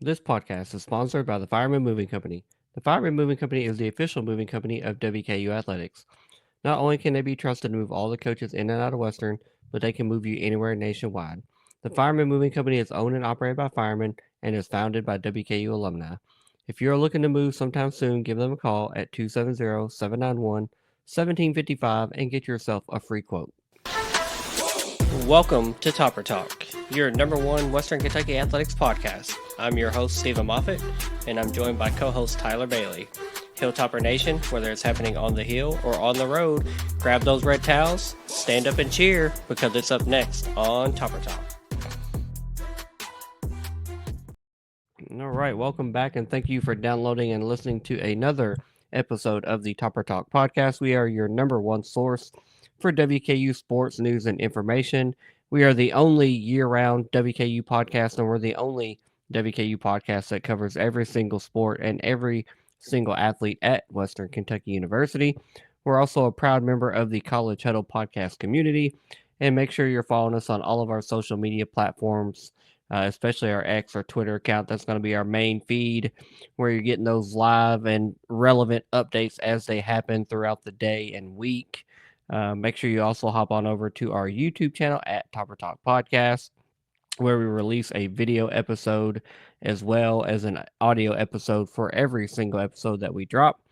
This podcast is sponsored by the Fireman Moving Company. The Fireman Moving Company is the official moving company of WKU Athletics. Not only can they be trusted to move all the coaches in and out of Western, but they can move you anywhere nationwide. The Fireman Moving Company is owned and operated by firemen and is founded by WKU alumni. If you're looking to move sometime soon, give them a call at 270-791-1755 and get yourself a free quote. Welcome to Topper Talk, your number one Western Kentucky athletics podcast. I'm your host, Stephen Moffitt, and I'm joined by co-host Tyler Bailey. Hilltopper Nation, whether it's happening on the hill or on the road, grab those red towels, stand up and cheer, because it's up next on Topper Talk. All right, welcome back, and thank you for downloading and listening to another episode of the Topper Talk podcast. We are your number one source for WKU sports news and information. We are the only year-round WKU podcast, and we're the only WKU podcast that covers every single sport and every single athlete at Western Kentucky University. We're also a proud member of the College Huddle podcast community, and make sure you're following us on all of our social media platforms, especially our X or Twitter account. That's going to be our main feed where you're getting those live and relevant updates as they happen throughout the day and week. Make sure you also hop on over to our YouTube channel at Topper Talk Podcast, where we release a video episode as well as an audio episode for every single episode that we drop.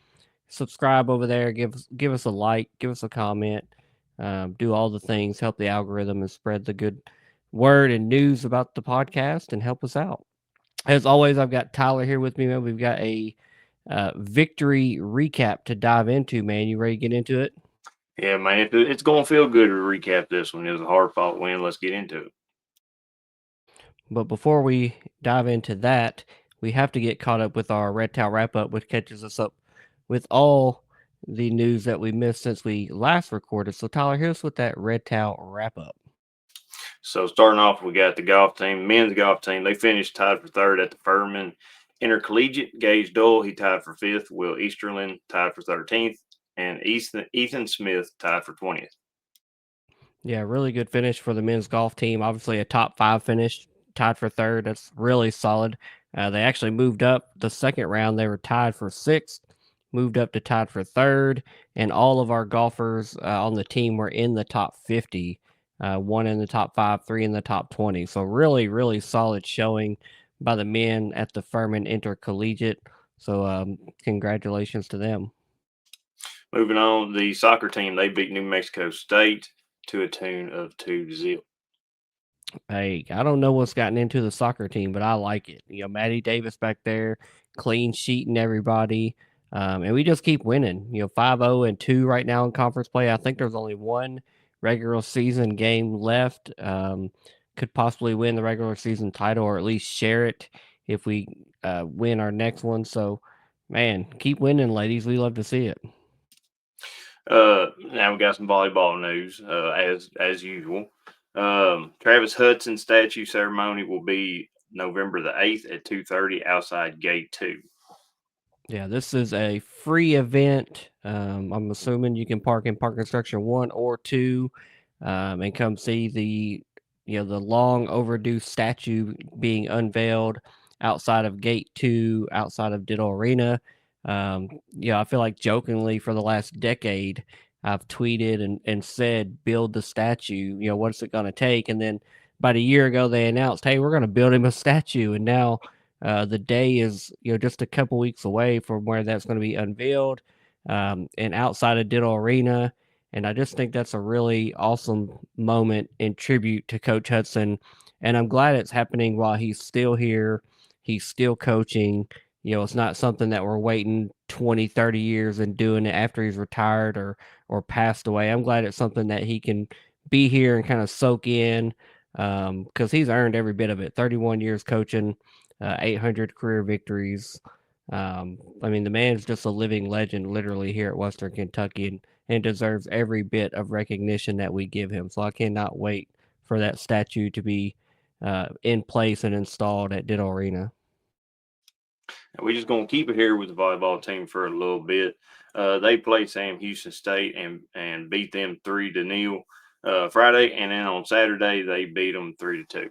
Subscribe over there, give us a like, give us a comment, do all the things, help the algorithm and spread the good word and news about the podcast and help us out. As always, I've got Tyler here with me, man. We've got a victory recap to dive into, man. You ready to get into it? Yeah, man, it's going to feel good to recap this one. It was a hard-fought win. Let's get into it. But before we dive into that, we have to get caught up with our Red Towel wrap-up, which catches us up with all the news that we missed since we last recorded. So, Tyler, here's with that Red Towel wrap-up. So starting off, we got the golf team, men's golf team. They finished tied for third at the Furman Intercollegiate. Gage Dole, he tied for fifth. Will Easterlin tied for 13th. And Ethan Smith tied for 20th. Yeah, really good finish for the men's golf team. Obviously, a top 5 finish, tied for third. That's really solid. They actually moved up the second round. They were tied for sixth, moved up to tied for third, and all of our golfers on the team were in the top 50. One in the top 5, three in the top 20. So really, really solid showing by the men at the Furman Intercollegiate. So congratulations to them. Moving on, the soccer team, they beat New Mexico State to a tune of 2-0. Hey, I don't know what's gotten into the soccer team, but I like it. Maddie Davis back there, clean sheeting everybody. And we just keep winning. 5-0-2 right now in conference play. I think there's only one regular season game left. Could possibly win the regular season title or at least share it if we win our next one. So, man, keep winning, ladies. We love to see it. Now we got some volleyball news, as usual. Travis Hudson statue ceremony will be November the 8th at 2:30 outside Gate 2. Yeah, this is a free event. I'm assuming you can park in park instruction 1 or 2, and come see the long overdue statue being unveiled outside of Gate 2, outside of Diddle Arena. I feel like jokingly for the last decade, I've tweeted and said, build the statue. What's it going to take? And then about a year ago, they announced, hey, we're going to build him a statue. And now the day is just a couple weeks away from where that's going to be unveiled, and outside of Diddle Arena. And I just think that's a really awesome moment in tribute to Coach Hudson. And I'm glad it's happening while he's still here. He's still coaching. It's not something that we're waiting 20, 30 years and doing it after he's retired or passed away. I'm glad it's something that he can be here and kind of soak in, because he's earned every bit of it. 31 years coaching, 800 career victories. I mean, the man's just a living legend, literally, here at Western Kentucky, and deserves every bit of recognition that we give him. So I cannot wait for that statue to be in place and installed at Diddle Arena. We're just going to keep it here with the volleyball team for a little bit. They played Sam Houston State and beat them 3-0 Friday, and then on Saturday they beat them 3-2.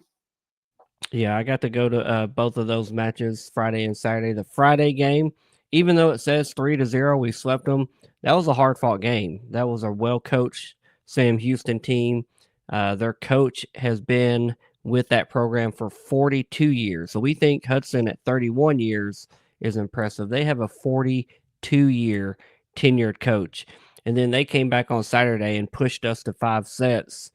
Yeah, I got to go to both of those matches, Friday and Saturday. The Friday game, even though it says 3-0, we swept them. That was a hard fought game. That was a well coached Sam Houston team. Their coach has been with that program for 42 years. So we think Hudson at 31 years is impressive. They have a 42-year tenured coach. And then they came back on Saturday and pushed us to 5 sets.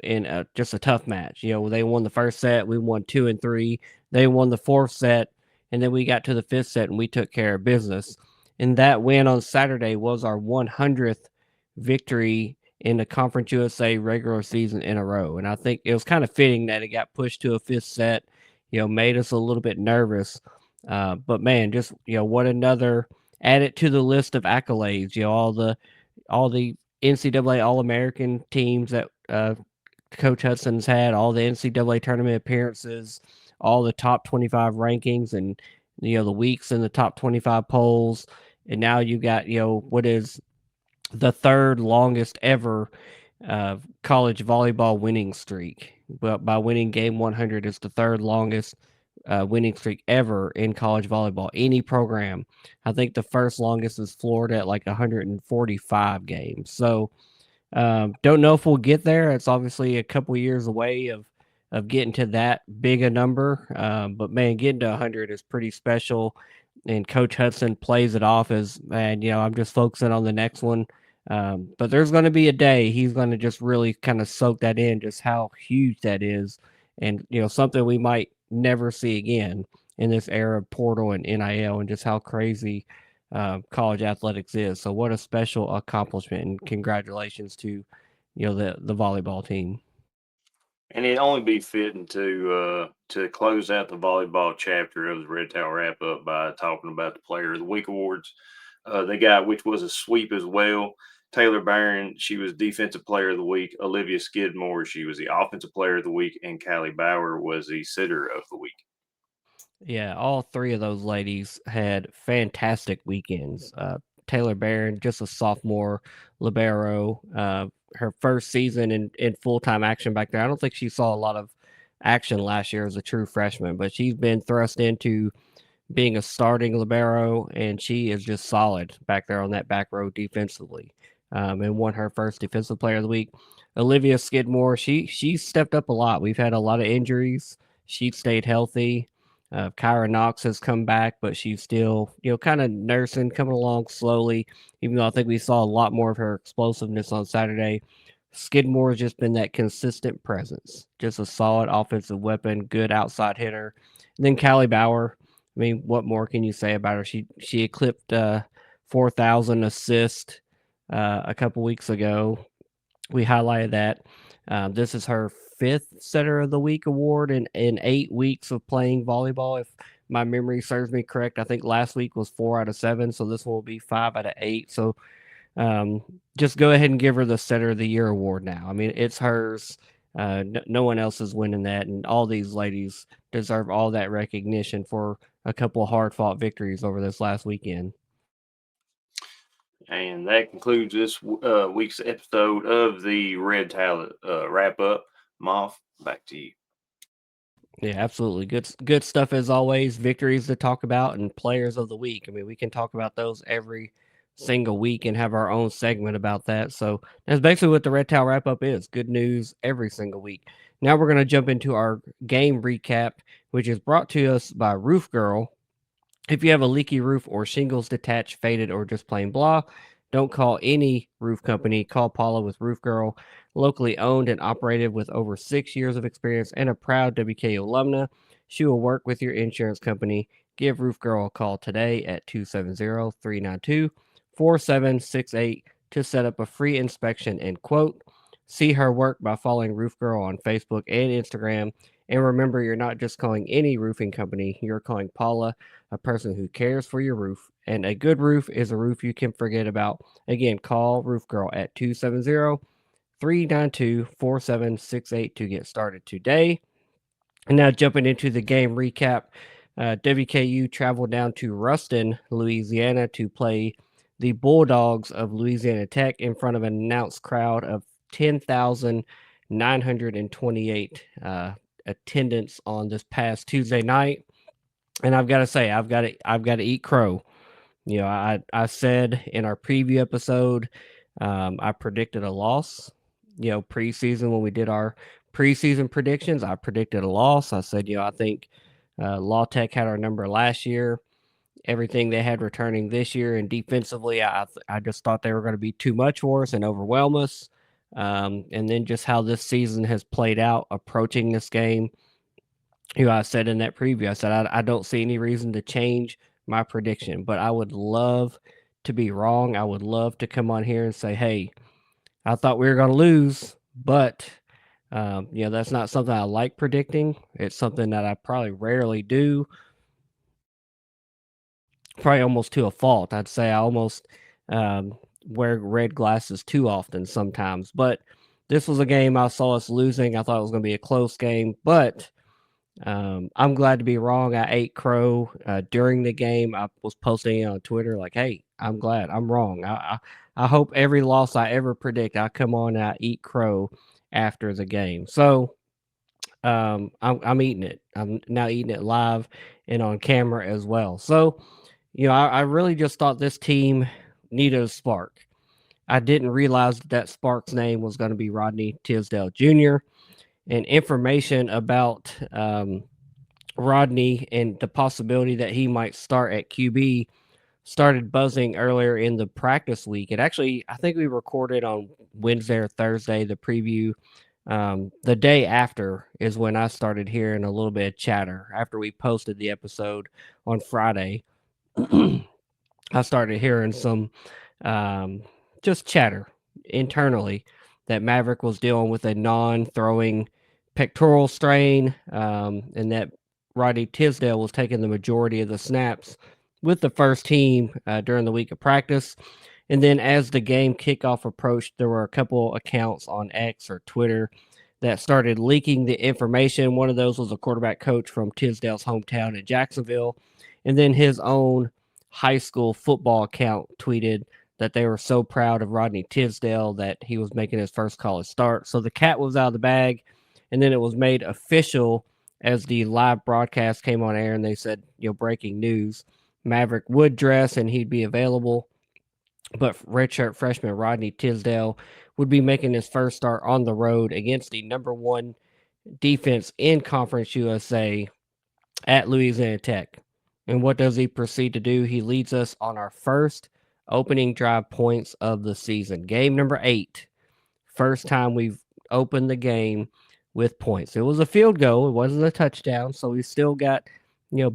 In just a tough match. You know, they won the first set, we won 2 and 3. They won the fourth set, and then we got to the fifth set and we took care of business. And that win on Saturday was our 100th victory in the Conference USA regular season in a row. And I think it was kind of fitting that it got pushed to a fifth set. You know, made us a little bit nervous. But man, just what another add it to the list of accolades. You know, all the NCAA All American teams that Coach Hudson's had, all the NCAA tournament appearances, all the top 25 rankings, and the weeks in the top 25 polls. And now you got what is the third longest ever college volleyball winning streak. But by winning game 100 is the third longest winning streak ever in college volleyball, any program. I think the first longest is Florida at like 145 games. So don't know if we'll get there. It's obviously a couple years away of getting to that big a number. But man, getting to 100 is pretty special. And Coach Hudson plays it off as, man, I'm just focusing on the next one. But there's going to be a day he's going to just really kind of soak that in, just how huge that is, and something we might never see again in this era of portal and NIL, and just how crazy college athletics is. So what a special accomplishment, and congratulations to the volleyball team. And it'd only be fitting to close out the volleyball chapter of the Red Towel wrap up by talking about the Player of the Week awards. They got, which was a sweep as well. Taylor Barron, she was Defensive Player of the Week. Olivia Skidmore, she was the Offensive Player of the Week, and Callie Bauer was the Sitter of the Week. Yeah, all three of those ladies had fantastic weekends. Taylor Barron, just a sophomore libero, her first season in full time action back there. I don't think she saw a lot of action last year as a true freshman, but she's been thrust into being a starting libero, and she is just solid back there on that back row defensively. And won her first Defensive Player of the Week. Olivia Skidmore, she stepped up a lot. We've had a lot of injuries. She stayed healthy. Kyra Knox has come back, but she's still, kind of nursing, coming along slowly. Even though I think we saw a lot more of her explosiveness on Saturday, Skidmore has just been that consistent presence, just a solid offensive weapon, good outside hitter. And then Callie Bauer, I mean, what more can you say about her? She eclipsed 4,000 assists a couple weeks ago. We highlighted that. This is her fifth Setter of the Week award in 8 weeks of playing volleyball. If my memory serves me correct, I think last week was 4 out of 7, so this one will be 5 out of 8. So um, just go ahead and give her the Setter of the Year award now. I mean, it's hers. No one else is winning that, and all these ladies deserve all that recognition for a couple of hard fought victories over this last weekend. And that concludes this week's episode of the Red Towel wrap up. Moth, back to you. Yeah, absolutely. Good stuff as always. Victories to talk about and players of the week. I mean, we can talk about those every single week and have our own segment about that. So that's basically what the Red Towel wrap up is. Good news every single week. Now we're going to jump into our game recap, which is brought to us by Roof Girl. If you have a leaky roof or shingles detached, faded, or just plain blah, don't call any roof company. Call Paula with Roof Girl, locally owned and operated with over 6 years of experience and a proud WKU alumna. She will work with your insurance company. Give Roof Girl a call today at 270-392-4768 to set up a free inspection and quote. See her work by following Roof Girl on Facebook and Instagram. And remember, you're not just calling any roofing company, you're calling Paula, a person who cares for your roof. And a good roof is a roof you can forget about. Again, call Roof Girl at 270-392-4768 to get started today. And now jumping into the game recap, WKU traveled down to Ruston, Louisiana to play the Bulldogs of Louisiana Tech in front of an announced crowd of 10,928 attendance on this past Tuesday night, and I've got to say, I've got to eat crow. I said in our preview episode, I predicted a loss. Preseason when we did our preseason predictions, I predicted a loss. I said, I think Law Tech had our number last year. Everything they had returning this year, and defensively, I just thought they were going to be too much for us and overwhelm us. And then just how this season has played out approaching this game. I said in that preview, I said I don't see any reason to change my prediction, but I would love to be wrong. I would love to come on here and say, hey, I thought we were going to lose, but that's not something I like predicting. It's something that I probably rarely do, probably almost to a fault. I'd say I almost wear red glasses too often sometimes, but this was a game I saw us losing. I thought it was going to be a close game, but I'm glad to be wrong. I ate crow during the game. I was posting it on Twitter like, "Hey, I'm glad I'm wrong. I hope every loss I ever predict, I come on and I eat crow after the game." So I'm eating it. I'm now eating it live and on camera as well. So I really just thought this team needed a spark. I didn't realize that spark's name was going to be Rodney Tisdale Jr. And information about Rodney and the possibility that he might start at QB started buzzing earlier in the practice week. And actually, I think we recorded on Wednesday or Thursday the preview. The day after is when I started hearing a little bit of chatter after we posted the episode on Friday. I started hearing some just chatter internally that Maverick was dealing with a non-throwing pectoral strain, and that Rodney Tisdale was taking the majority of the snaps with the first team during the week of practice. And then as the game kickoff approached, there were a couple accounts on X or Twitter that started leaking the information. One of those was a quarterback coach from Tisdale's hometown in Jacksonville. And then his own high school football account tweeted that they were so proud of Rodney Tisdale that he was making his first college start. So the cat was out of the bag, and then it was made official as the live broadcast came on air, and they said, breaking news, Maverick would dress and he'd be available, but redshirt freshman Rodney Tisdale would be making his first start on the road against the number one defense in Conference USA at Louisiana Tech. And what does he proceed to do? He leads us on our first opening drive points of the season. Game number 8. First time we've opened the game with points. It was a field goal. It wasn't a touchdown. So we still got,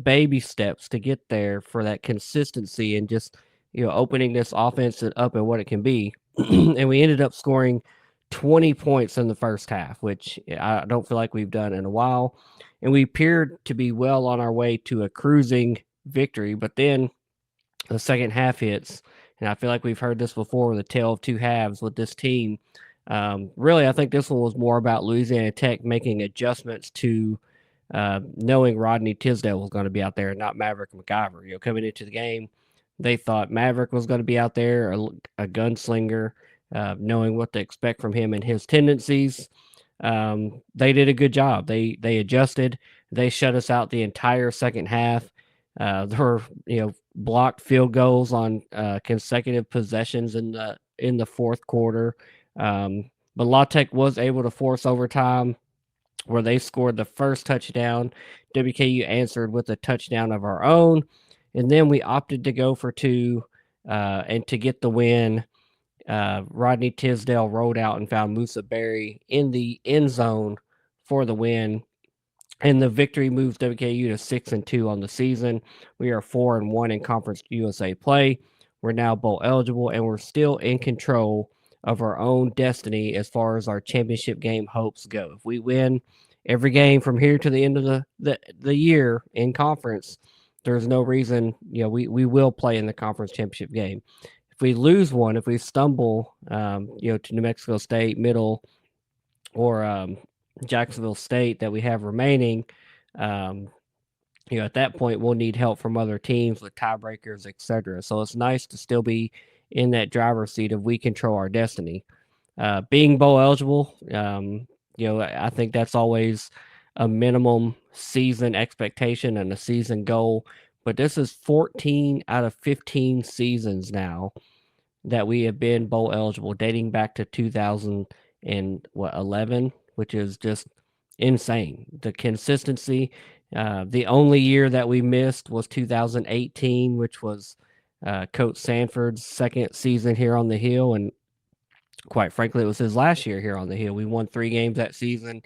baby steps to get there for that consistency and just, opening this offense up and what it can be. And we ended up scoring 20 points in the first half, which I don't feel like we've done in a while. And we appeared to be well on our way to a cruising victory. But then the second half hits, and I feel like we've heard this before, the tale of two halves with this team. Really, I think this one was more about Louisiana Tech making adjustments to knowing Rodney Tisdale was going to be out there and not Maverick McIver. Coming into the game, they thought Maverick was going to be out there, a gunslinger, knowing what to expect from him and his tendencies. They did a good job. They adjusted. They shut us out the entire second half. There were blocked field goals on consecutive possessions in the fourth quarter. But La Tech was able to force overtime where they scored the first touchdown. WKU answered with a touchdown of our own, and then we opted to go for 2 and to get the win. Rodney Tisdale rolled out and found Musa Berry in the end zone for the win. And the victory moves WKU to 6-2 on the season. We are 4-1 in Conference USA play. We're now bowl eligible, and we're still in control of our own destiny as far as our championship game hopes go. If we win every game from here to the end of the year in conference, there's no reason, we will play in the conference championship game. If we lose one, if we stumble, to New Mexico State, Middle, or Jacksonville State that we have remaining, at that point we'll need help from other teams with tiebreakers, etc. So it's nice to still be in that driver's seat if we control our destiny. Being bowl eligible, I think that's always a minimum season expectation and a season goal, but this is 14 out of 15 seasons now that we have been bowl eligible, dating back to 2011, which is just insane. The consistency. The only year that we missed was 2018, which was Coach Sanford's second season here on the Hill, and quite frankly, it was his last year here on the Hill. We won 3 games that season.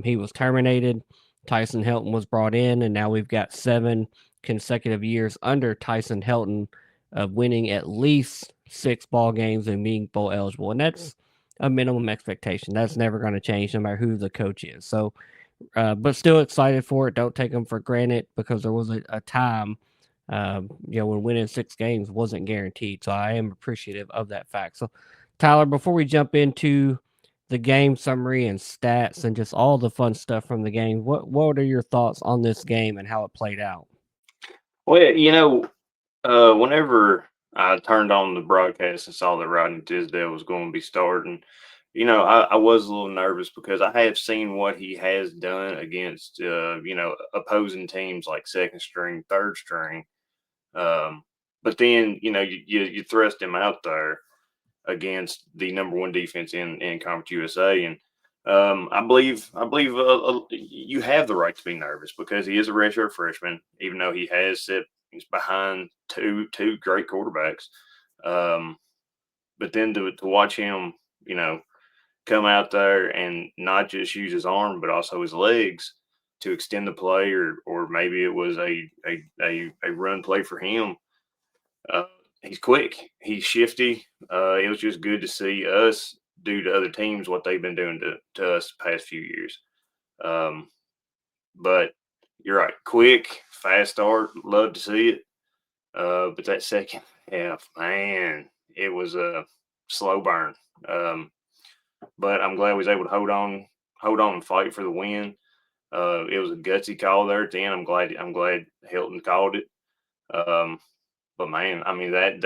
He was terminated. Tyson Helton was brought in, and now we've got 7 consecutive years under Tyson Helton of winning at least 6 ball games and being bowl eligible. And that's a minimum expectation. That's never going to change no matter who the coach is. So, but still excited for it. Don't take them for granted because there was a time, when winning 6 games wasn't guaranteed. So I am appreciative of that fact. So, Tyler, before we jump into the game summary and stats and just all the fun stuff from the game, what are your thoughts on this game and how it played out? Well, whenever I turned on the broadcast and saw that Rodney Tisdale was going to be starting, I was a little nervous because I have seen what he has done against, opposing teams like second string, third string. But then, you thrust him out there against the number one defense in Conference USA, and I believe you have the right to be nervous because he is a redshirt freshman, even though he's behind two great quarterbacks. Um, but then to watch him, come out there and not just use his arm but also his legs to extend the play, or maybe it was a run play for him. Uh, he's quick. He's shifty. It was just good to see us do to other teams what they've been doing to us the past few years. Um, but you're right. Quick, fast start. Love to see it. But that second half, man, it was a slow burn. But I'm glad we was able to hold on and fight for the win. It was a gutsy call there at the end. I'm glad Hilton called it. Um, but man, I mean I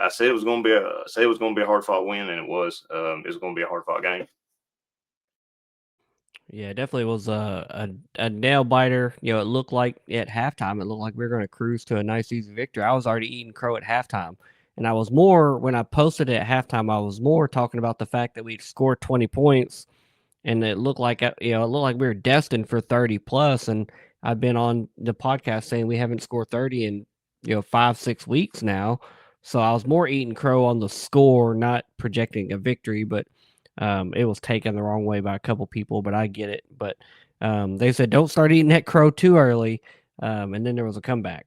said it was going to be a hard fought win, and it was. It was going to be a hard fought game. Yeah, it definitely was a nail biter. It looked like at halftime, it looked like we were going to cruise to a nice, easy victory. I was already eating crow at halftime. And I was more, when I posted it at halftime, I was more talking about the fact that we'd scored 20 points and it looked like it looked like we were destined for 30 plus. And I've been on the podcast saying we haven't scored 30 in 5-6 weeks now. So I was more eating crow on the score, not projecting a victory, but it was taken the wrong way by a couple people. But I get it. But they said don't start eating that crow too early, and then there was a comeback.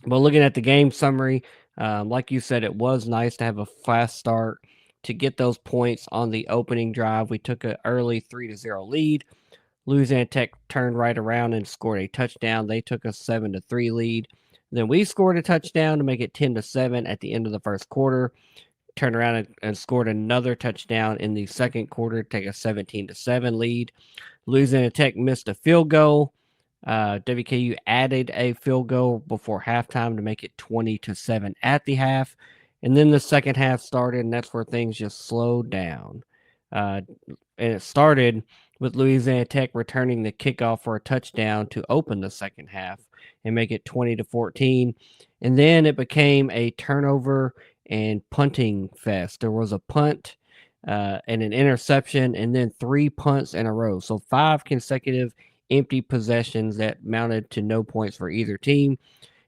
But looking at the game summary, like you said, it was nice to have a fast start to get those points on the opening drive. We took an early 3-0 lead. Louisiana Tech turned right around and scored a touchdown. They took a 7-3 lead. Then we scored a touchdown to make it 10-7 at the end of the first quarter. Turned around and scored another touchdown in the second quarter to take a 17-7 lead. Louisiana Tech missed a field goal. WKU added a field goal before halftime to make it 20-7 at the half. And then the second half started, and that's where things just slowed down. And it started with Louisiana Tech returning the kickoff for a touchdown to open the second half and make it 20-14. And then it became a turnover and punting fest. There was a punt and an interception, and then 3 punts in a row. So 5 consecutive empty possessions that mounted to no points for either team.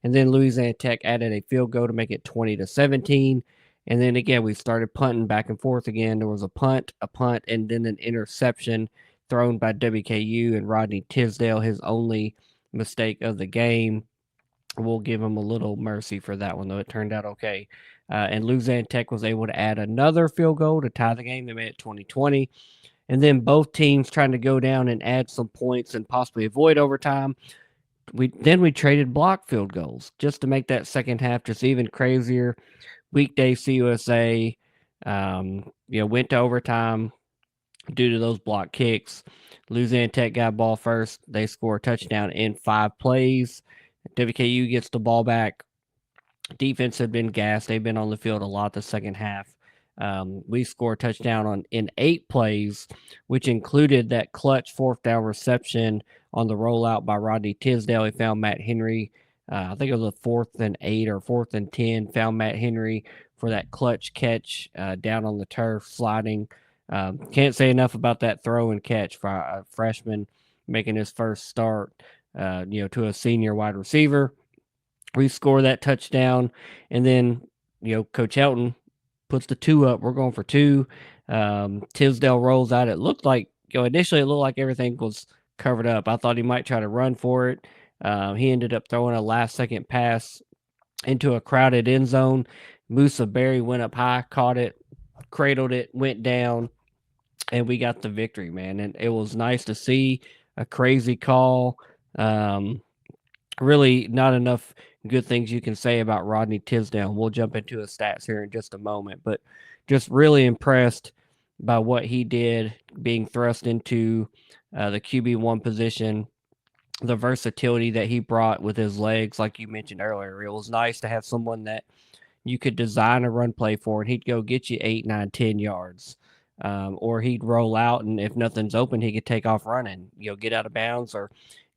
And then Louisiana Tech added a field goal to make it 20-17. And then again, we started punting back and forth again. There was a punt, and then an interception thrown by WKU and Rodney Tisdale, his only mistake of the game. We'll give him a little mercy for that one, though. It turned out okay. And Louisiana Tech was able to add another field goal to tie the game. They made it 20-20. And then both teams trying to go down and add some points and possibly avoid overtime. We traded block field goals just to make that second half just even crazier. Weekday CUSA, went to overtime due to those block kicks. Louisiana Tech got ball first. They score a touchdown in 5 plays. WKU gets the ball back. Defense had been gassed. They've been on the field a lot the second half. We scored a touchdown in 8 plays, which included that clutch fourth down reception on the rollout by Rodney Tisdale. He found Matt Henry. I think it was a 4th and 8 or 4th and 10. Found Matt Henry for that clutch catch down on the turf, sliding. Can't say enough about that throw and catch for a freshman making his first start. To a senior wide receiver. We score that touchdown, and then Coach Helton puts the 2 up. We're going for 2. Tisdale rolls out. It looked like initially it looked like everything was covered up. I thought he might try to run for it. He ended up throwing a last second pass into a crowded end zone. Musa Berry went up high, caught it, cradled it, went down, and we got the victory, man. And it was nice to see a crazy call. Really not enough good things you can say about Rodney Tisdale. We'll jump into his stats here in just a moment, but just really impressed by what he did being thrust into the QB1 position, the versatility that he brought with his legs, like you mentioned earlier. It was nice to have someone that you could design a run play for, and he'd go get you 8, 9, 10 yards. Or he'd roll out, and if nothing's open, he could take off running, get out of bounds or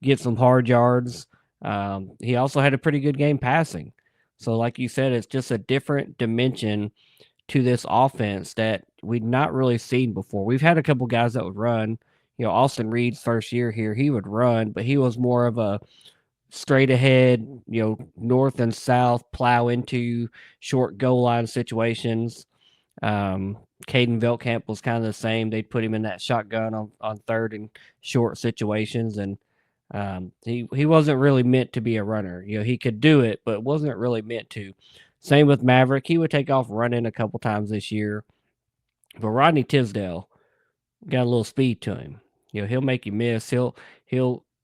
get some hard yards. He also had a pretty good game passing. So, like you said, it's just a different dimension to this offense that we'd not really seen before. We've had a couple guys that would run. Austin Reed's first year here, he would run, but he was more of a straight ahead, north and south, plow into short goal line situations. Caden Veltkamp was kind of the same. They'd put him in that shotgun on third and short situations, and he wasn't really meant to be a runner. He could do it, but wasn't really meant to. Same with Maverick. He would take off running a couple times this year. But Rodney Tisdale got a little speed to him. He'll make you miss. He'll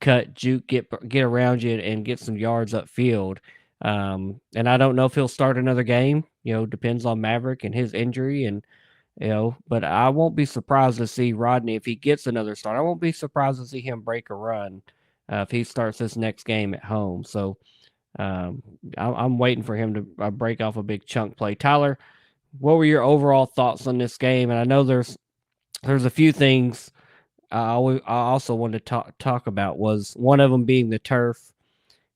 cut, juke, get around you and get some yards upfield. And I don't know if he'll start another game. Depends on Maverick and his injury, and but I won't be surprised to see Rodney if he gets another start. I won't be surprised to see him break a run if he starts this next game at home. So I'm waiting for him to break off a big chunk play. Tyler, what were your overall thoughts on this game? And I know there's a few things I also wanted to talk about. Was one of them being the turf.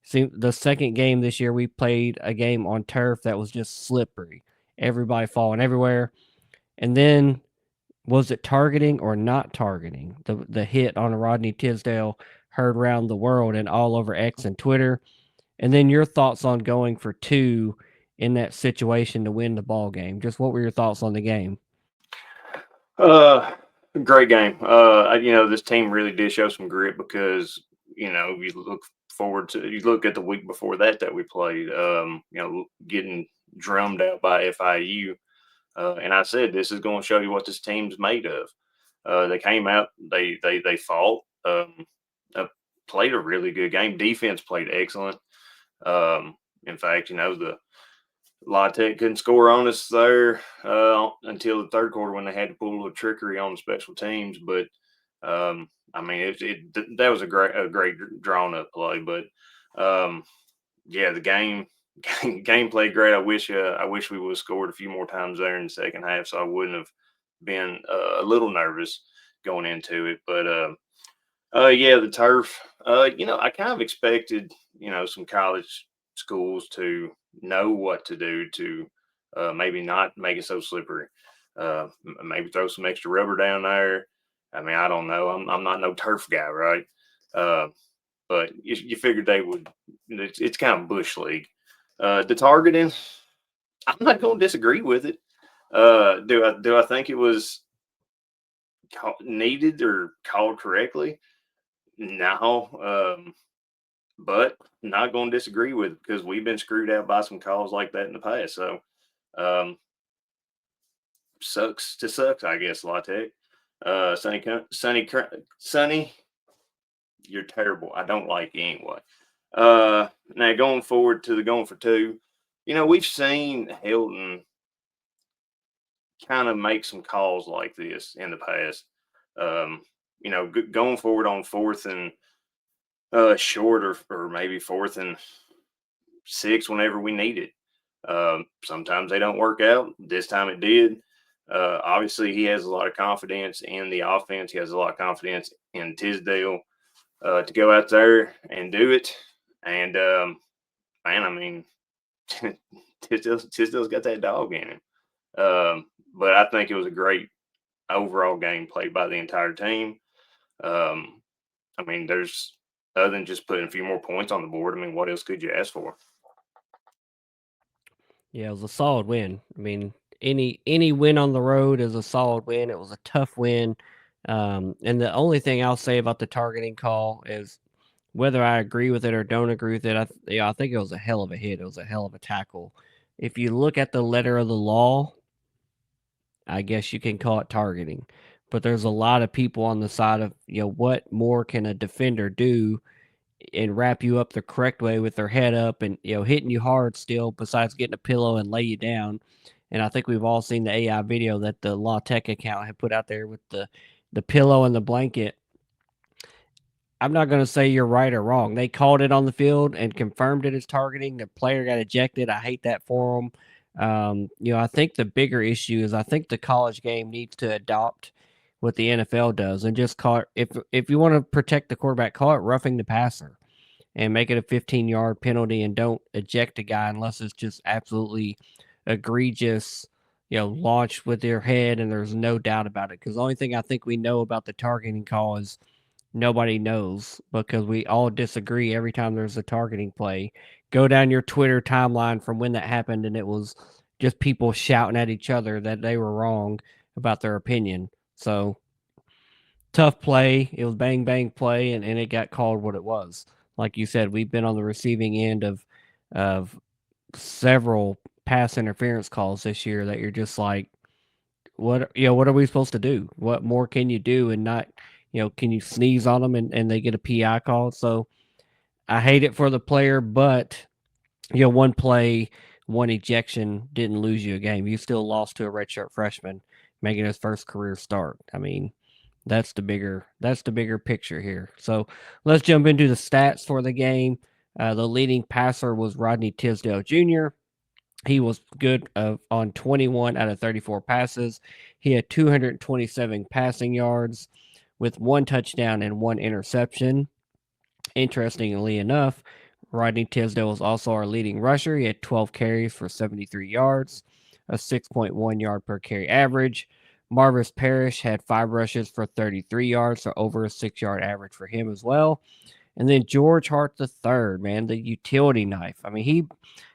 See, the second game this year, we played a game on turf that was just slippery. Everybody falling everywhere. And then, was it targeting or not targeting? The hit on Rodney Tisdale heard around the world and all over X and Twitter. And then your thoughts on going for 2 in that situation to win the ball game. Just what were your thoughts on the game? Uh, Great game. This team really did show some grit because you look at the week before that we played. Getting drummed out by FIU, and I said this is going to show you what this team's made of. They came out, they fought, played a really good game. Defense played excellent. In fact, the Louisiana Tech couldn't score on us there until the third quarter when they had to pull a little trickery on the special teams. But that was a great drawn up play. But the game played great. I wish we would have scored a few more times there in the second half, so I wouldn't have been a little nervous going into it. But the turf. I kind of expected some college schools to know what to do to maybe not make it so slippery. Maybe throw some extra rubber down there. I mean, I don't know. I'm not no turf guy, right? But you figured they would. It's kind of bush league. The targeting, I'm not going to disagree with it. Do I think it was needed or called correctly? No. But not going to disagree with it because we've been screwed out by some calls like that in the past. So, sucks to sucks, I guess. La Tech, Sonny, you're terrible. I don't like you anyway. Now going forward to the going for 2, we've seen Hilton kind of make some calls like this in the past. Going forward on 4th and short or maybe 4th and 6 whenever we need it. Sometimes they don't work out. This time it did. Obviously, he has a lot of confidence in the offense. He has a lot of confidence in Tisdale to go out there and do it. And man, I mean, Tisdale's got that dog in him. But I think it was a great overall game played by the entire team. Um, I mean, there's other than just putting a few more points on the board. I mean, what else could you ask for? Yeah, it was a solid win. I mean, any win on the road is a solid win. It was a tough win. And the only thing I'll say about the targeting call is whether I agree with it or don't agree with it. I think it was a hell of a hit. It was a hell of a tackle. If you look at the letter of the law, I guess you can call it targeting. But there's a lot of people on the side of, what more can a defender do and wrap you up the correct way with their head up and, hitting you hard still besides getting a pillow and lay you down. And I think we've all seen the AI video that the Law Tech account had put out there with the pillow and the blanket. I'm not going to say you're right or wrong. They called it on the field and confirmed it as targeting. The player got ejected. I hate that for them. I think the bigger issue is I think the college game needs to adopt what the NFL does and just call it, if you want to protect the quarterback, call it roughing the passer and make it a 15-yard penalty and don't eject a guy unless it's just absolutely egregious, launch with their head and there's no doubt about it. Because the only thing I think we know about the targeting call is nobody knows because we all disagree every time there's a targeting play. Go down your Twitter timeline from when that happened, and it was just people shouting at each other that they were wrong about their opinion. So tough play. It was bang bang play, and it got called what it was. Like you said, we've been on the receiving end of several pass interference calls this year that you're just like, what are we supposed to do? What more can you do and not, can you sneeze on them and they get a PI call? So I hate it for the player, but one play, one ejection didn't lose you a game. You still lost to a redshirt freshman making his first career start. I mean, that's the bigger picture here. So let's jump into the stats for the game. The leading passer was Rodney Tisdale Jr. He was good on 21 out of 34 passes. He had 227 passing yards with one touchdown and one interception. Interestingly enough, Rodney Tisdale was also our leading rusher. He had 12 carries for 73 yards, a 6.1 yard per carry average. Marvis Parrish had 5 rushes for 33 yards, so over a 6 yard average for him as well. And then George Hart III, man, the utility knife. I mean,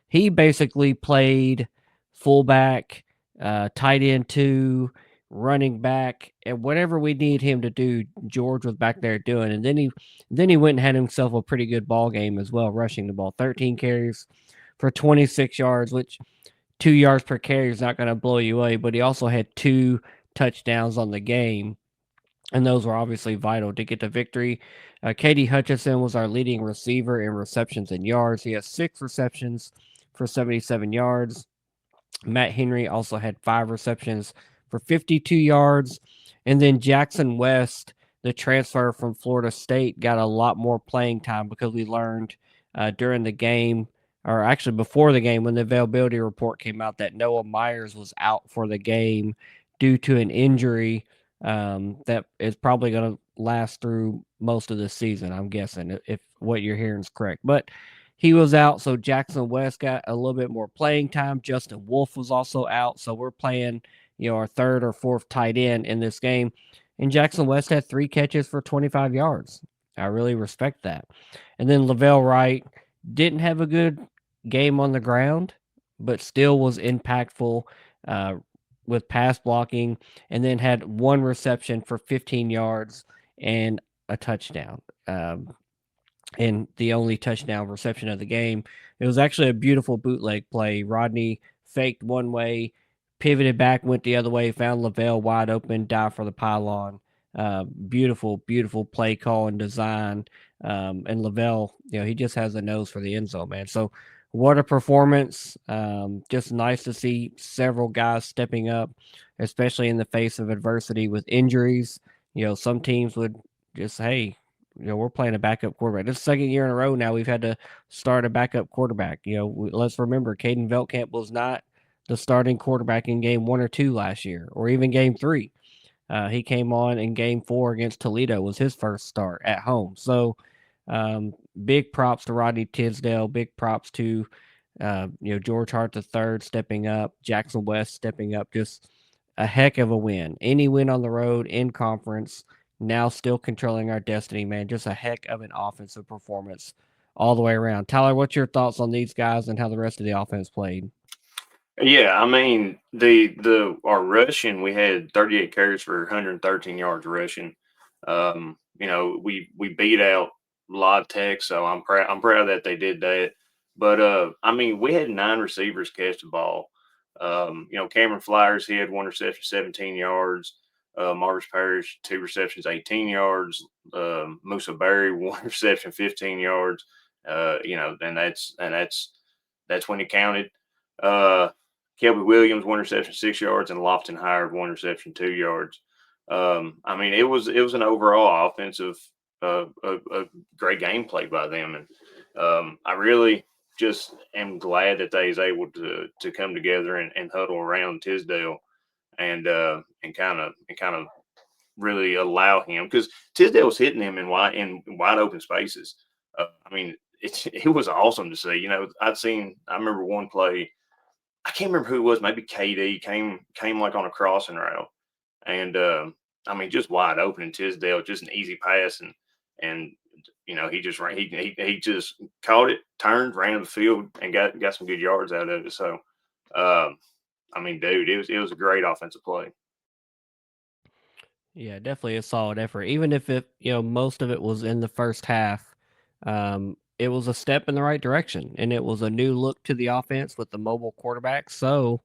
he basically played fullback, tight end two, running back, and whatever we need him to do, George was back there doing. And then he went and had himself a pretty good ball game as well, rushing the ball, 13 carries for 26 yards, which 2 yards per carry is not going to blow you away. But he also had 2 touchdowns on the game, and those were obviously vital to get the victory. Katie Hutchinson was our leading receiver in receptions and yards. He has 6 receptions for 77 yards. Matt Henry also had 5 receptions for 52 yards. And then Jackson West, the transfer from Florida State, got a lot more playing time because we learned during the game, or actually before the game, when the availability report came out, that Noah Myers was out for the game due to an injury that is probably going to last through most of the season, I'm guessing, if what you're hearing is correct. But he was out, so Jackson West got a little bit more playing time. Justin Wolf was also out, so we're playing, our third or fourth tight end in this game. And Jackson West had 3 catches for 25 yards. I really respect that. And then Lavelle Wright didn't have a good game on the ground, but still was impactful uh, with pass blocking, and then had 1 reception for 15 yards and a touchdown. And the only touchdown reception of the game. It was actually a beautiful bootleg play. Rodney faked one way, pivoted back, went the other way, found Lavelle wide open, dive for the pylon. Beautiful, beautiful play call and design. And Lavelle, he just has a nose for the end zone, man. So what a performance. Just nice to see several guys stepping up, especially in the face of adversity with injuries. Some teams would just, hey, we're playing a backup quarterback. This is the second year in a row now we've had to start a backup quarterback. Let's remember Caden Veltkamp was not the starting quarterback in game 1 or 2 last year, or even game 3. He came on in game 4 against Toledo, was his first start at home. So, um, big props to Rodney Tisdale. Big props to George Hart III stepping up, Jackson West stepping up. Just a heck of a win. Any win on the road in conference. Now still controlling our destiny, man. Just a heck of an offensive performance all the way around. Tyler, what's your thoughts on these guys and how the rest of the offense played? Yeah, I mean the our rushing, we had 38 carries for 113 yards rushing. We beat out Live Tech, so I'm proud that they did that. But I mean, we had 9 receivers catch the ball. Cameron Flyers, he had 1 reception, 17 yards. Marvis Parrish, 2 receptions, 18 yards. Musa Berry, 1 reception, 15 yards. And that's when it counted. Uh, Kelby Williams, 1 reception, 6 yards, and Lofton Howard, 1 reception, 2 yards. I mean, it was an overall offensive, a great gameplay by them, and I really just am glad that they was able to come together and huddle around Tisdale and kind of really allow him, because Tisdale was hitting him in wide open spaces. I mean, it was awesome to see. I remember one play. I can't remember who it was. Maybe KD came like on a crossing route, and I mean, just wide open in Tisdale, just an easy pass, and he just ran. He just caught it, turned, ran to the field, and got some good yards out of it. So, um, I mean, dude, it was a great offensive play. Yeah, definitely a solid effort. Even if most of it was in the first half, it was a step in the right direction, and it was a new look to the offense with the mobile quarterback. So,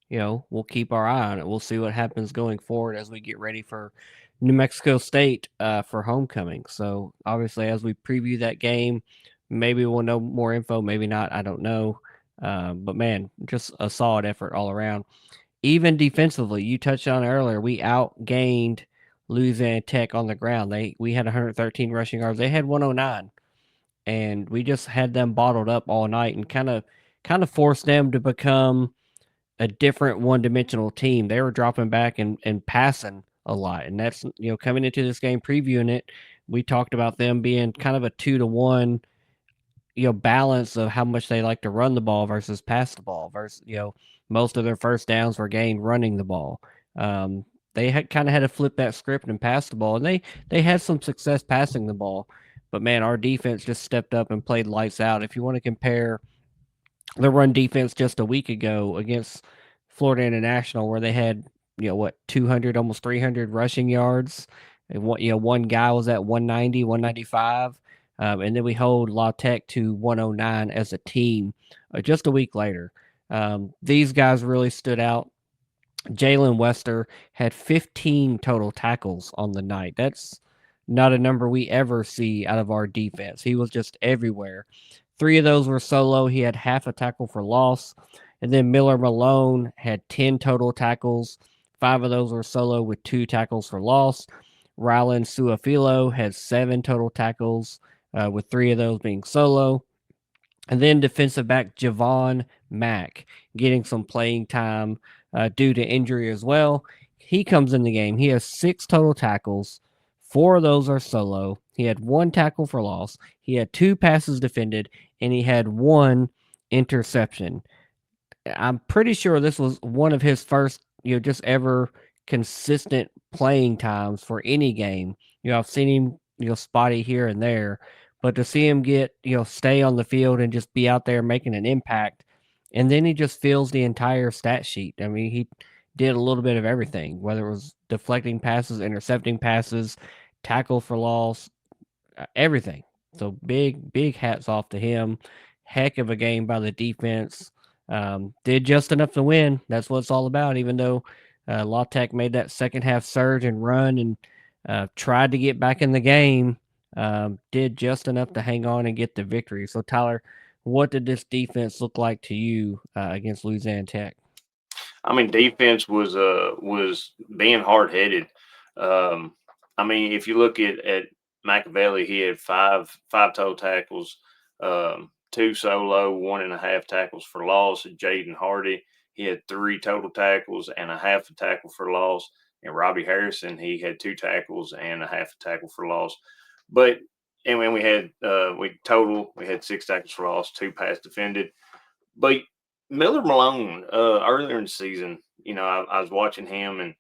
we'll keep our eye on it. We'll see what happens going forward as we get ready for New Mexico State for homecoming. So, obviously, as we preview that game, maybe we'll know more info, maybe not. I don't know. But man, just a solid effort all around. Even defensively, you touched on it earlier, we outgained Louisiana Tech on the ground. We had 113 rushing yards. They had 109, and we just had them bottled up all night and kind of forced them to become a different one-dimensional team. They were dropping back and passing a lot, and that's coming into this game, previewing it. We talked about them being kind of a 2-to-1 balance of how much they like to run the ball versus pass the ball versus, most of their first downs were gained running the ball. They had kind of had to flip that script and pass the ball, and they had some success passing the ball. But man, our defense just stepped up and played lights out. If you want to compare the run defense just a week ago against Florida International, where they had 200, almost 300 rushing yards, and one guy was at 190, 195, and then we hold La Tech to 109 as a team just a week later. These guys really stood out. Jalen Wester had 15 total tackles on the night. That's not a number we ever see out of our defense. He was just everywhere. 3 of those were solo. He had half a tackle for loss. And then Miller Malone had 10 total tackles. 5 of those were solo with 2 tackles for loss. Rylan Suafilo had 7 total tackles, with 3 of those being solo. And then defensive back Javon Mack getting some playing time due to injury as well. He comes in the game. He has 6 total tackles. 4 of those are solo. He had 1 tackle for loss. He had 2 passes defended, and he had 1 interception. I'm pretty sure this was one of his first, just ever consistent playing times for any game. I've seen him, spotty here and there, but to see him get, stay on the field and just be out there making an impact, and then he just fills the entire stat sheet. I mean, he did a little bit of everything, whether it was deflecting passes, intercepting passes, tackle for loss, everything. So big hats off to him. Heck of a game by the defense. Did just enough to win. That's what it's all about. Even though La Tech made that second half surge and run and tried to get back in the game, did just enough to hang on and get the victory. So Tyler, what did this defense look like to you against Louisiana Tech? I mean, defense was being hard headed. Um, I mean, if you look at Machiavelli, he had five total tackles, 2 solo, 1.5 tackles for loss. Jaden Hardy, he had 3 total tackles and a half a tackle for loss. And Robbie Harrison, he had 2 tackles and a half a tackle for loss. But and when we had 6 tackles for loss, 2 pass defended. But Miller Malone, earlier in the season, I was watching him, and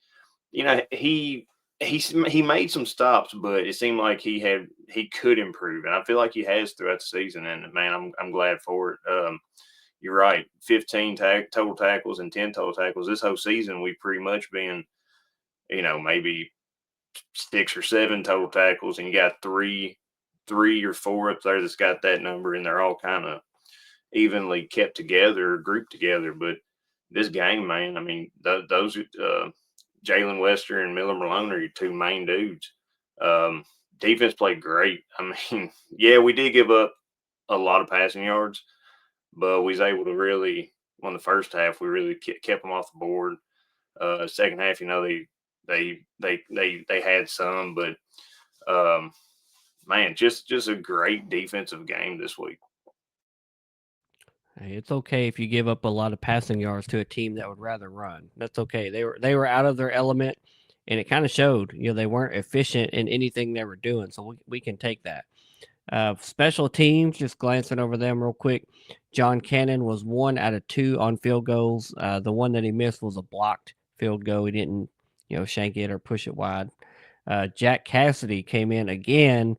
he made some stops, but it seemed like he could improve, and I feel like he has throughout the season. And man, I'm glad for it. You're right, 15 total tackles and 10 total tackles this whole season. We've pretty much been, maybe 6 or 7 total tackles, and you got three or four up there that's got that number, and they're all kind of evenly kept together, grouped together. But this game, man, I mean, those Jalen Wester and Miller Malone are your 2 main dudes. Um, Defense played great. I mean, yeah, we did give up a lot of passing yards, but we was able to really, on the first half, we really kept them off the board. Second half, they had some, but man, just a great defensive game this week. Hey, it's okay if you give up a lot of passing yards to a team that would rather run. That's okay. They were out of their element, and it kind of showed. They weren't efficient in anything they were doing, so we can take that. Special teams, just glancing over them real quick. John Cannon was 1 out of 2 on field goals. The one that he missed was a blocked field goal. He didn't, shank it or push it wide. Jack Cassidy came in again,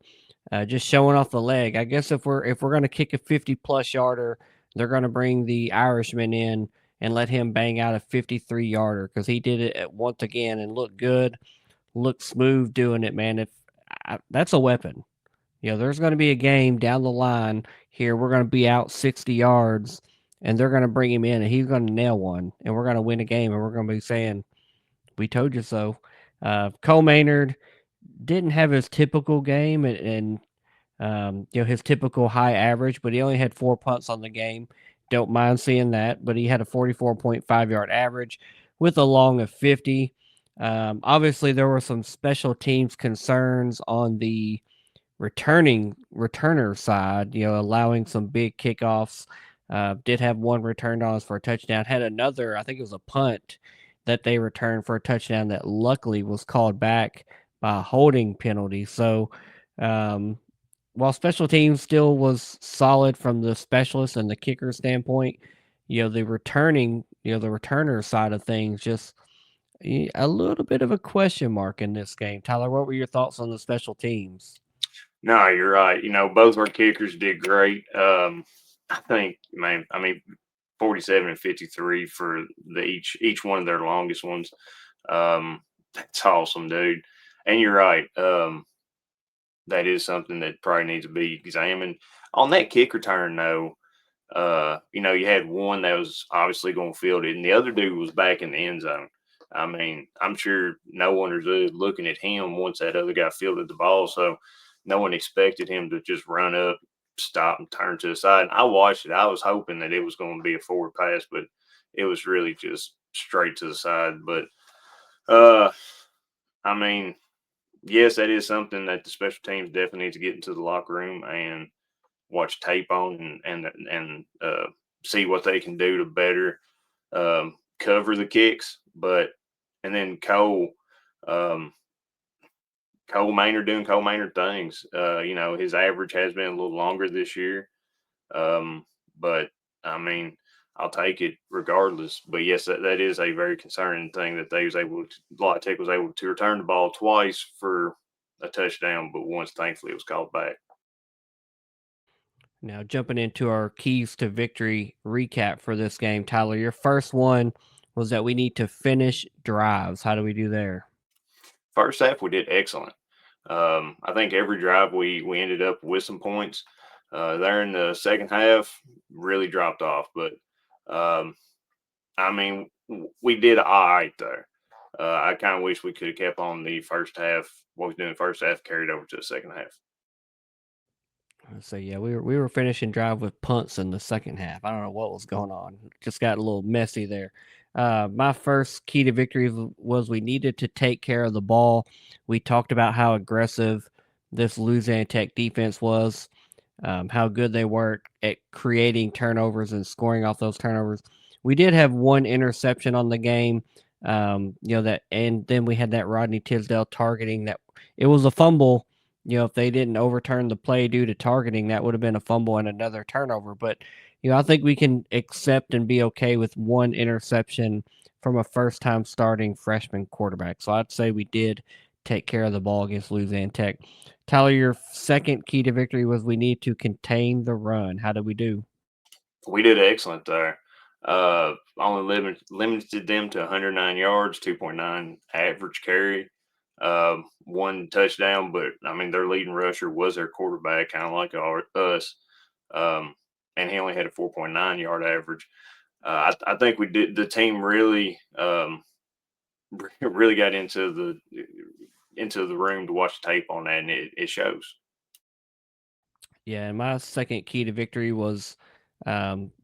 just showing off the leg. I guess if we're gonna kick a 50+ yarder, they're gonna bring the Irishman in and let him bang out a 53 yarder because he did it once again and looked good, looked smooth doing it, man. That's a weapon. There's going to be a game down the line here. We're going to be out 60 yards, and they're going to bring him in, and he's going to nail one, and we're going to win a game, and we're going to be saying, "We told you so." Cole Maynard didn't have his typical game, and his typical high average, but he only had 4 punts on the game. Don't mind seeing that, but he had a 44.5 yard average with a long of 50. Obviously, there were some special teams concerns on the returner side, allowing some big kickoffs. Did have one returned on us for a touchdown. Had another, I think it was a punt that they returned for a touchdown that luckily was called back by a holding penalty. So, um, while special teams still was solid from the specialist and the kicker standpoint, the returner side of things just a little bit of a question mark in this game. Tyler, what were your thoughts on the special teams? No, you're right. Both our kickers did great. I think, man, I mean, 47 and 53 for each one of their longest ones. That's awesome, dude. And you're right. That is something that probably needs to be examined. On that kick return, though, you had one that was obviously going to field it, and the other dude was back in the end zone. I mean, I'm sure no one was really looking at him once that other guy fielded the ball, so no one expected him to just run up, stop, and turn to the side. And I watched it. I was hoping that it was going to be a forward pass, but it was really just straight to the side. But uh, I mean, yes, that is something that the special teams definitely need to get into the locker room and watch tape on and see what they can do to better cover the kicks. But and then um, Cole Maynard doing Cole Maynard things. His average has been a little longer this year, but I mean, I'll take it regardless. But yes, that is a very concerning thing that they was able to, La Tech was able to return the ball twice for a touchdown, but once thankfully it was called back. Now, jumping into our keys to victory recap for this game, Tyler, your first one was that we need to finish drives. How do we do there? First half we did excellent. I think every drive we ended up with some points. There in the second half, really dropped off, but um, I mean, we did all right there. I kind of wish we could have kept on the first half. What we doing first half carried over to the second half. So yeah, we were finishing drive with punts in the second half. I don't know what was going on. Just got a little messy there. My first key to victory was we needed to take care of the ball. We talked about how aggressive this Louisiana Tech defense was, how good they were at creating turnovers and scoring off those turnovers. We did have one interception on the game, that, and then we had that Rodney Tisdale targeting that it was a fumble. If they didn't overturn the play due to targeting, that would have been a fumble and another turnover. But I think we can accept and be okay with one interception from a first-time starting freshman quarterback. So I'd say we did take care of the ball against Louisiana Tech. Tyler, your second key to victory was we need to contain the run. How did we do? We did excellent there. Only limited them to 109 yards, 2.9 average carry, one touchdown. But I mean, their leading rusher was their quarterback, kind of like us, and he only had a 4.9 yard average. I think we did. The team really, really got into the room to watch the tape on that, and it shows. Yeah, and my second key to victory was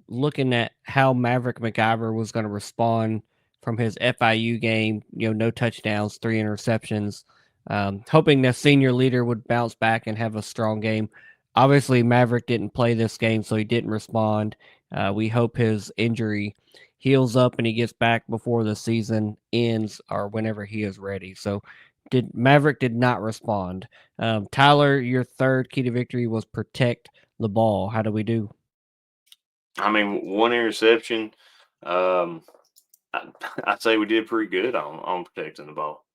looking at how Maverick McIver was going to respond from his FIU game. No touchdowns, three interceptions. Hoping that senior leader would bounce back and have a strong game. Obviously, Maverick didn't play this game, so he didn't respond. We hope his injury heals up and he gets back before the season ends or whenever he is ready. So, did Maverick did not respond. Tyler, your third key to victory was protect the ball. How do we do? I mean, one interception. Um, I, I'd say we did pretty good on protecting the ball.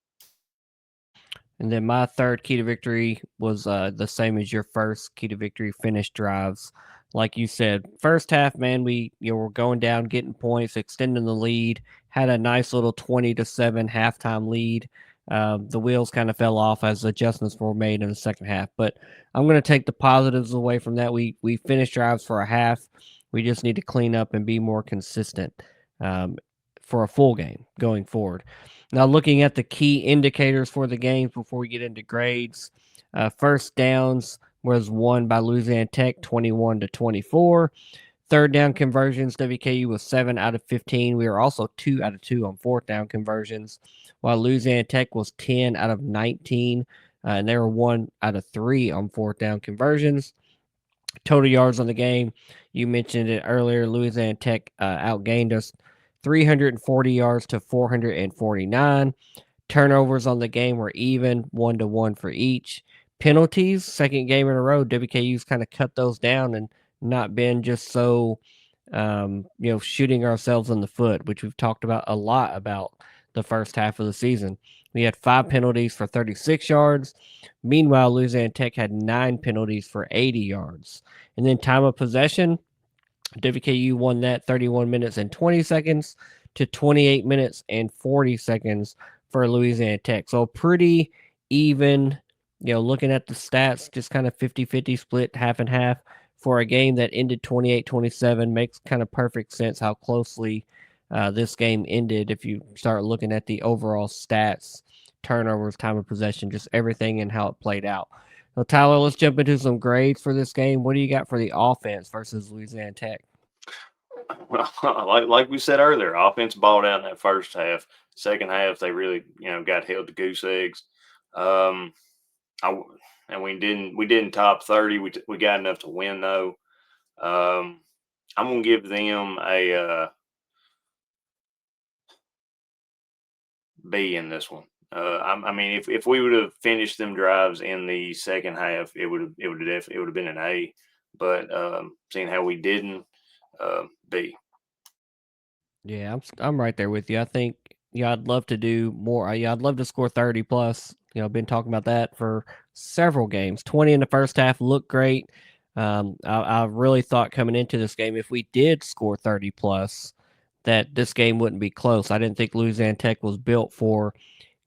And then my third key to victory was the same as your first key to victory: finish drives. Like you said, first half, man, we were going down, getting points, extending the lead. Had a nice little 20-7 halftime lead. The wheels kind of fell off as adjustments were made in the second half. But I'm going to take the positives away from that. We finished drives for a half. We just need to clean up and be more consistent um, for a full game going forward. Now, looking at the key indicators for the games before we get into grades, first downs was won by Louisiana Tech 21-24. Third down conversions, WKU was 7 out of 15. We were also 2 out of 2 on fourth down conversions, while Louisiana Tech was 10 out of 19, and they were 1 out of 3 on fourth down conversions. Total yards on the game, you mentioned it earlier. Louisiana Tech outgained us 340 yards to 449. Turnovers on the game were even, 1-1 for each. Penalties, second game in a row, WKU's kind of cut those down and not been just so, shooting ourselves in the foot, which we've talked about a lot about the first half of the season. We had 5 penalties for 36 yards. Meanwhile, Louisiana Tech had 9 penalties for 80 yards. And then time of possession, WKU won that 31 minutes and 20 seconds to 28 minutes and 40 seconds for Louisiana Tech. So pretty even, looking at the stats, just kind of 50-50 split, half and half for a game that ended 28-27. Makes kind of perfect sense how closely this game ended if you start looking at the overall stats, turnovers, time of possession, just everything and how it played out. So, Tyler, let's jump into some grades for this game. What do you got for the offense versus Louisiana Tech? Well, like we said earlier, offense balled out in that first half. Second half, they really got held to goose eggs. Um, and we didn't top 30. We got enough to win though. I'm gonna give them a B in this one. I mean, if we would have finished them drives in the second half, it would have been an A. But seeing how we didn't, B. Yeah, I'm right there with you. I think I'd love to do more. I'd love to score 30 plus. Been talking about that for several games. 20 in the first half looked great. I really thought coming into this game, if we did score 30 plus, that this game wouldn't be close. I didn't think Louisiana Tech was built for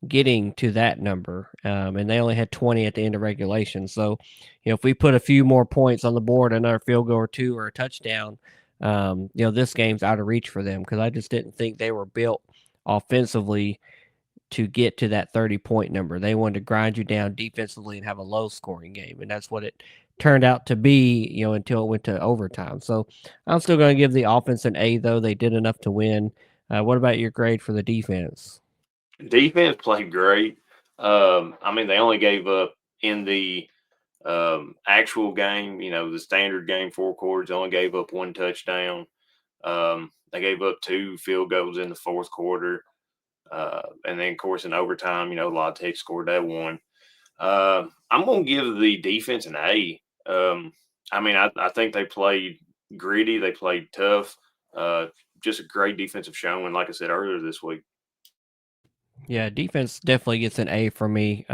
getting to that number, and they only had 20 at the end of regulation. So, if we put a few more points on the board, another field goal or two or a touchdown, this game's out of reach for them because I just didn't think they were built offensively to get to that 30-point number. They wanted to grind you down defensively and have a low scoring game, and that's what it turned out to be, until it went to overtime. So I'm still going to give the offense an A, though. They did enough to win. What about your grade for the defense? Defense played great. I mean, they only gave up in the actual game, the standard game, 4 quarters, they only gave up one touchdown. They gave up 2 field goals in the fourth quarter. And then, of course, in overtime, La Tech scored that one. I'm going to give the defense an A. I mean, I think they played gritty, they played tough. Uh, just a great defensive showing, like I said earlier this week. Yeah, defense definitely gets an A for me.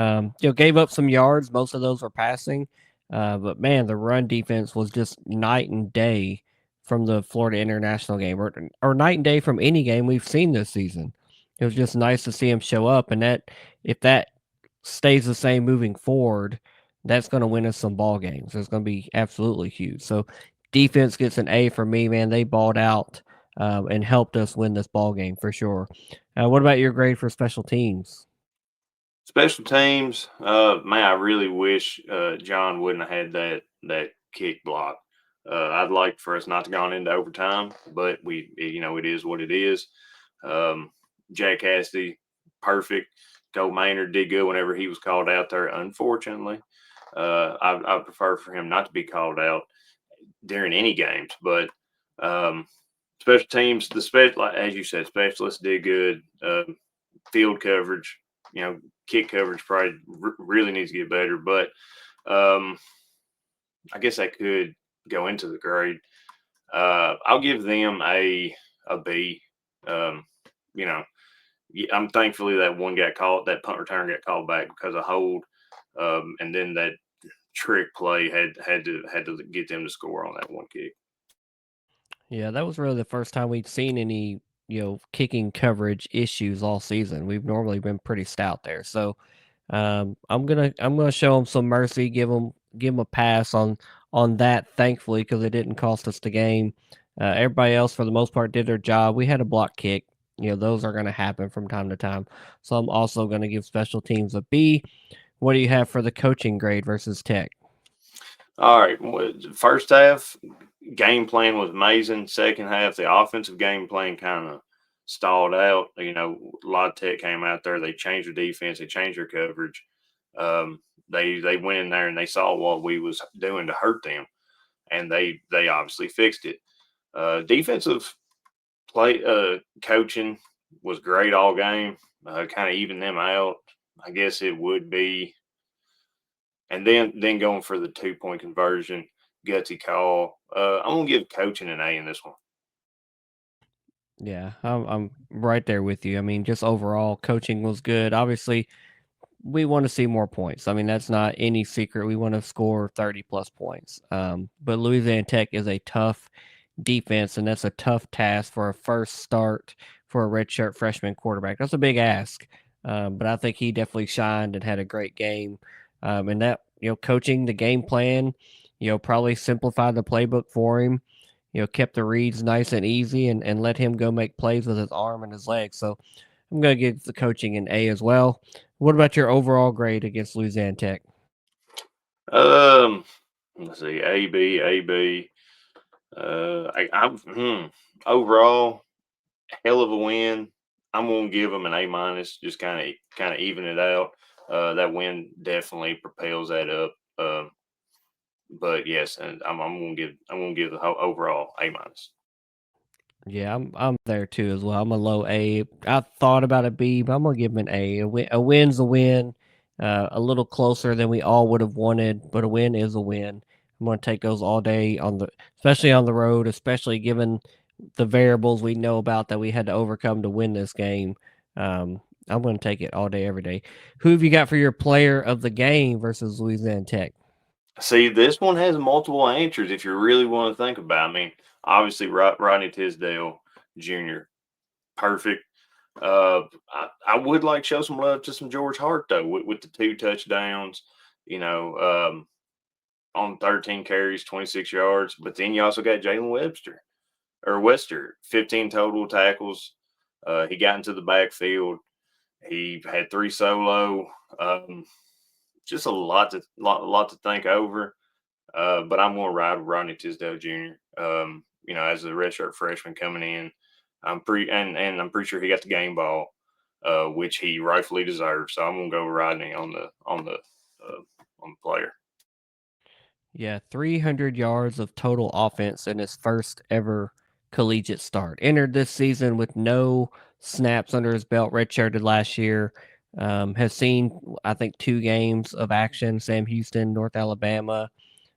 Gave up some yards. Most of those were passing, but man, the run defense was just night and day from the Florida International game, or night and day from any game we've seen this season. It was just nice to see him show up, and that if that stays the same moving forward, that's going to win us some ball games. It's going to be absolutely huge. So defense gets an A for me, man. They balled out and helped us win this ball game for sure. What about your grade for special teams? Special teams, man, I really wish John wouldn't have had that kick block. I'd like for us not to gone into overtime, but it is what it is. Um, Jack Cassidy, perfect. Cole Maynard did good whenever he was called out there. Unfortunately, I prefer for him not to be called out during any games. But um, special teams, like, as you said, specialists did good. Field coverage, kick coverage probably really needs to get better. But um, I guess I could go into the grade. I'll give them a B. Um, you know, I'm thankfully that one got called, that punt return got called back because of hold, and then that trick play had to get them to score on that one kick. Yeah, that was really the first time we'd seen any, kicking coverage issues all season. We've normally been pretty stout there. So, I'm gonna show them some mercy, give them a pass on that, thankfully, because it didn't cost us the game. Everybody else, for the most part, did their job. We had a block kick. Those are gonna happen from time to time. So I'm also gonna give special teams a B. What do you have for the coaching grade versus Tech? All right, first half game plan was amazing. Second half, the offensive game plan kind of stalled out. A lot of Tech came out there. They changed their defense. They changed their coverage. They went in there and they saw what we was doing to hurt them, and they obviously fixed it. Defensive play coaching was great all game. Kind of even them out. I guess it would be, and then going for the 2 point conversion, gutsy call. I'm gonna give coaching an A in this one. Yeah, I'm right there with you. I mean, just overall, coaching was good. Obviously, we want to see more points. I mean, that's not any secret. We want to score 30 plus points. But Louisiana Tech is a tough defense, and that's a tough task for a first start for a redshirt freshman quarterback. That's a big ask. But I think he definitely shined and had a great game. And that, coaching the game plan, probably simplified the playbook for him. Kept the reads nice and easy and let him go make plays with his arm and his legs. So I'm going to give the coaching an A as well. What about your overall grade against Louisiana Tech? Um, let's see, A B. Overall, hell of a win. I'm gonna give them an A minus. Just kind of even it out. That win definitely propels that up. But yes, and I'm gonna give the whole overall A minus. Yeah, I'm there too as well. I'm a low A. I thought about a B, but I'm gonna give him an A. A win's a win. A little closer than we all would have wanted, but a win is a win. I'm gonna take those all day especially on the road, especially given the variables we know about that we had to overcome to win this game. I'm gonna take it all day, every day. Who have you got for your player of the game versus Louisiana Tech? See, this one has multiple answers if you really want to think about it. I mean, obviously, Rodney Tisdale Jr., perfect. I would like to show some love to some George Hart, though, with the 2 touchdowns, you know, on 13 carries, 26 yards. But then you also got Jalen Wester, 15 total tackles. He got into the backfield. He had 3 solo. Um, just a lot to think over. But I'm going to ride with Rodney Tisdale Jr. As a redshirt freshman coming in, and I'm pretty sure he got the game ball, which he rightfully deserves. So I'm going to go with Rodney on the player. Yeah, 300 yards of total offense in his first ever collegiate start. Entered this season with no snaps under his belt, redshirted last year. Has seen, I think, 2 games of action. Sam Houston, North Alabama.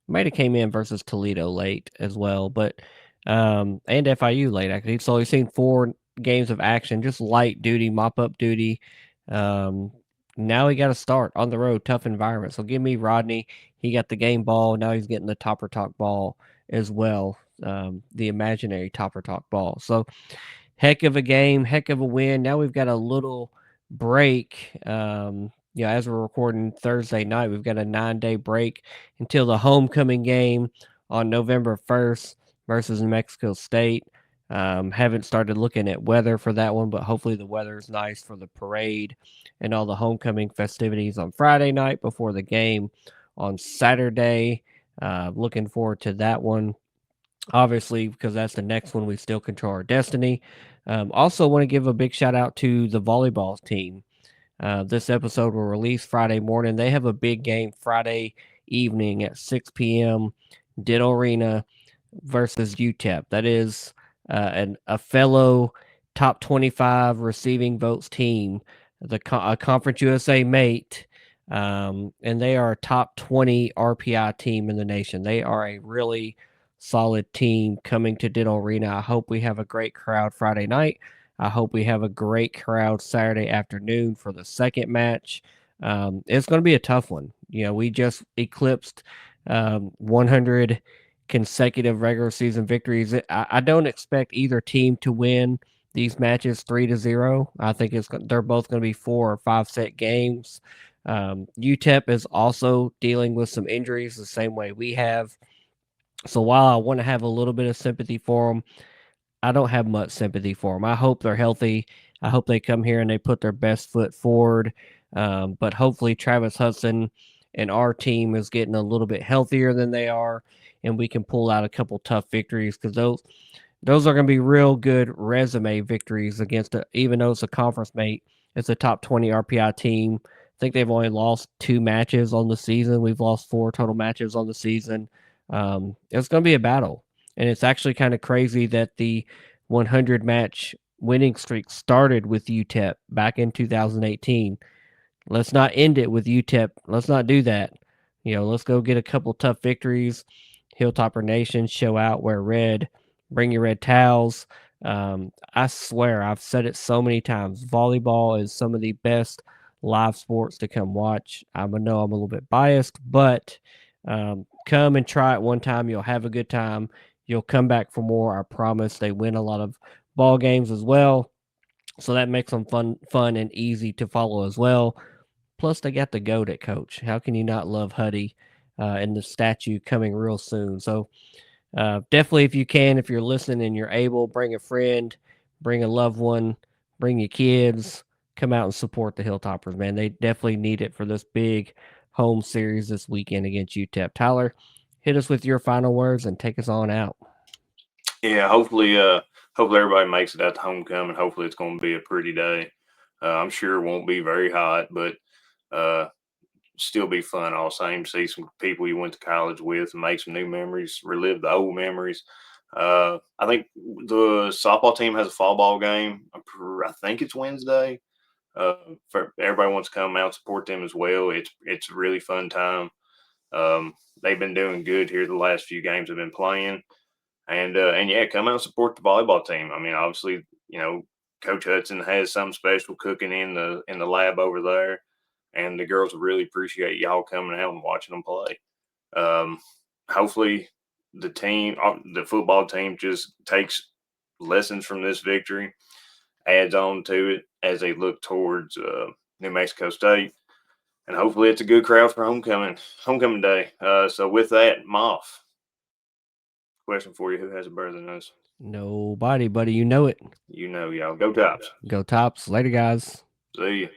Might have came in versus Toledo late as well, but and FIU late actually. So he's seen 4 games of action, just light duty, mop up duty. Um, Now he got to start on the road, tough environment. So give me Rodney. He got the game ball. Now he's getting the Topper Talk ball as well, the imaginary Topper Talk ball. So heck of a game, heck of a win. Now we've got a little break. As we're recording Thursday night, we've got a 9-day break until the homecoming game on November 1st versus New Mexico State. Haven't started looking at weather for that one, but hopefully the weather is nice for the parade and all the homecoming festivities on Friday night before the game on Saturday. Looking forward to that one, obviously, because that's the next one. We still control our destiny. Also, want to give a big shout out to the volleyball team. This episode will release Friday morning. They have a big game Friday evening at 6 p.m. Ditto Arena versus UTEP. That is a fellow top 25 receiving votes team, a Conference USA mate, and they are a top 20 RPI team in the nation. They are a really solid team coming to Ditto Arena. I hope we have a great crowd Friday night. I hope we have a great crowd Saturday afternoon for the second match. It's going to be a tough one. We just eclipsed 100 consecutive regular season victories. I don't expect either team to win these matches 3-0. I think they're both going to be 4 or 5 set games. UTEP is also dealing with some injuries the same way we have. So while I want to have a little bit of sympathy for them, I don't have much sympathy for them. I hope they're healthy. I hope they come here and they put their best foot forward. But hopefully, Travis Hudson and our team is getting a little bit healthier than they are, and we can pull out a couple tough victories, because those are going to be real good resume victories against even though it's a conference mate, it's a top 20 RPI team. I think they've only lost 2 matches on the season. We've lost 4 total matches on the season. It's going to be a battle. And it's actually kind of crazy that the 100 match winning streak started with UTEP back in 2018. Let's not end it with UTEP. Let's not do that. Let's go get a couple tough victories. Hilltopper Nation, show out, wear red, bring your red towels. I swear, I've said it so many times. Volleyball is some of the best live sports to come watch. I know I'm a little bit biased, but come and try it one time. You'll have a good time. You'll come back for more. I promise. They win a lot of ball games as well, so that makes them fun and easy to follow as well. Plus, they got the GOAT at coach. How can you not love Huddy and the statue coming real soon? So definitely, if you can, if you're listening and you're able, bring a friend, bring a loved one, bring your kids, come out and support the Hilltoppers, man. They definitely need it for this big home series this weekend against UTEP. Tyler, hit us with your final words and take us on out. Yeah, hopefully everybody makes it out to homecoming. Hopefully it's going to be a pretty day. I'm sure it won't be very hot, but uh, still be fun all the same. See some people you went to college with and make some new memories, relive the old memories. I think the softball team has a fall ball game. I think it's Wednesday. For everybody wants to come out and support them as well. It's a really fun time. They've been doing good here the last few games they've been playing, and yeah, come out and support the volleyball team. I mean, obviously, Coach Hudson has something special cooking in the lab over there, and the girls really appreciate y'all coming out and watching them play. Um, Hopefully, the football team, just takes lessons from this victory, adds on to it as they look towards New Mexico State, and hopefully it's a good crowd for homecoming day. So with that, Moff, question for you: who has a better than us? Nobody, buddy. You know it. Y'all. Go Tops. Go Tops. Later, guys. See ya.